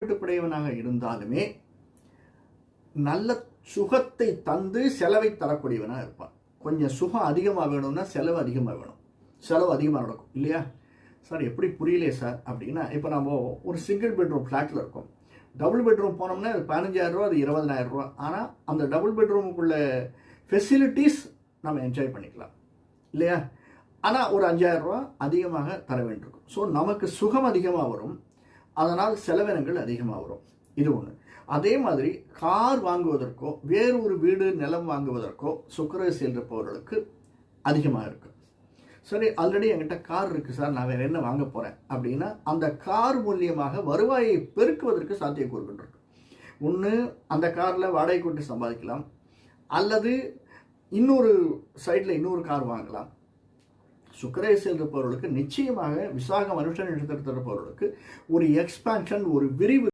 கட்டுப்படையவனாக இருந்தாலுமே நல்ல சுகத்தை தந்து செலவை தரக்கூடியவனாக இருப்பான். கொஞ்சம் சுகம் அதிகமாக வேணும்னா செலவு அதிகமாக வேணும், செலவு அதிகமாக நடக்கும் இல்லையா? சார் எப்படி புரியலையே சார் அப்படின்னா, இப்போ நம்ம ஒரு சிங்கிள் பெட்ரூம் ஃப்ளாட்டில் இருக்கோம். டபுள் பெட்ரூம் போனோம்னா அது 15,000 அது 20,000. ஆனால் அந்த டபுள் பெட்ரூமுக்குள்ள ஃபெசிலிட்டிஸ் நம்ம என்ஜாய் பண்ணிக்கலாம் இல்லையா? ஆனால் ஒரு 5,000 அதிகமாக தர வேண்டியிருக்கும். ஸோ நமக்கு சுகம் அதிகமாக வரும், அதனால் செலவினங்கள் அதிகமாக வரும். இது ஒன்று. அதே மாதிரி கார் வாங்குவதற்கோ வேறு ஒரு வீடு நிலம் வாங்குவதற்கோ சுக்கிரதசை இருப்பவர்களுக்கு அதிகமாக இருக்கு. சரி, ஆல்ரெடி என்கிட்ட கார் இருக்குது சார், நான் வேறு என்ன வாங்க போகிறேன் அப்படின்னா, அந்த கார் மூலியமாக வருவாயை பெருக்குவதற்கு சாத்தியக்கூறுகள் இருக்கு. ஒன்று, அந்த காரில் வாடகை கொண்டு சம்பாதிக்கலாம், அல்லது இன்னொரு சைடில் இன்னொரு கார் வாங்கலாம். சுக்கிரதசையில் இருப்பவர்களுக்கு நிச்சயமாக விசாகம் அனுஷ நட்சத்திரத்தில் இருப்பவர்களுக்கு ஒரு எக்ஸ்பான்ஷன், ஒரு விரிவு